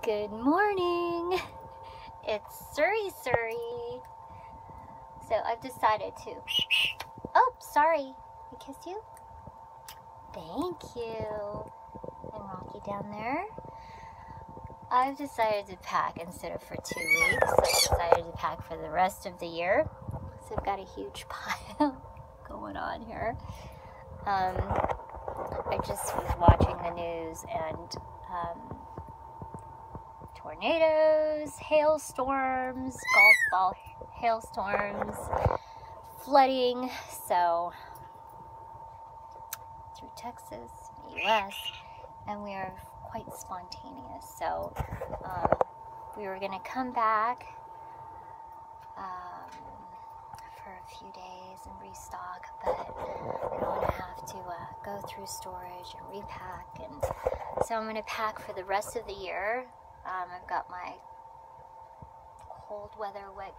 Good morning. It's Surrey. So I've decided to... Oh, sorry. I kissed you? Thank you. And Rocky down there. I've decided to pack instead of for 2 weeks. I've decided to pack for the rest of the year. So I've got a huge pile going on here. I just was watching the news and tornadoes, hailstorms, golf ball hailstorms, flooding, so through Texas, the U.S., and we are quite spontaneous, so we were going to come back for a few days and restock, but I don't want to have to go through storage and repack, and so I'm going to pack for the rest of the year. I've got my cold weather, wet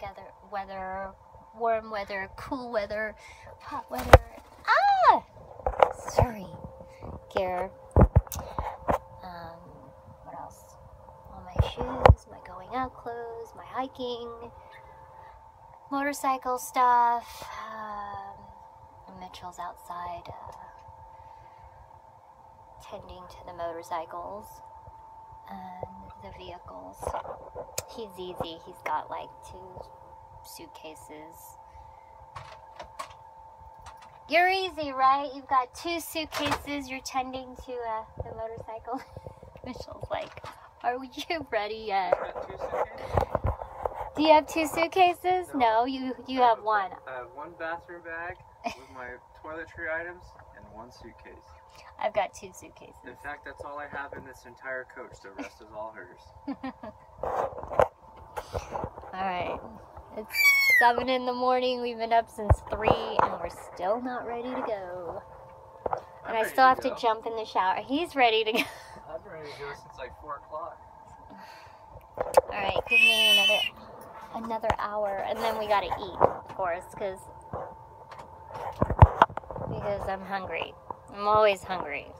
weather, warm weather, cool weather, hot weather, sorry, gear. What else? All my shoes, my going out clothes, my hiking, motorcycle stuff. Mitchell's outside tending to the motorcycles and the vehicles. He's easy. He's got like 2 suitcases. You're easy, right? You've got 2 suitcases. You're tending to the motorcycle. Mitchell's like, are you ready yet? Do you have 2 suitcases? No, you have 1. I have 1 bathroom bag with my toiletry items and 1 suitcase. I've got 2 suitcases. In fact, that's all I have in this entire coach. The rest is all hers. Alright. It's 7 in the morning. We've been up since 3 and we're still not ready to go. And I still have to jump in the shower. He's ready to go. I'm ready to go since like 4 o'clock. Alright, give me another hour and then we gotta eat, of course, because I'm hungry. I'm always hungry.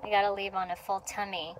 I gotta leave on a full tummy.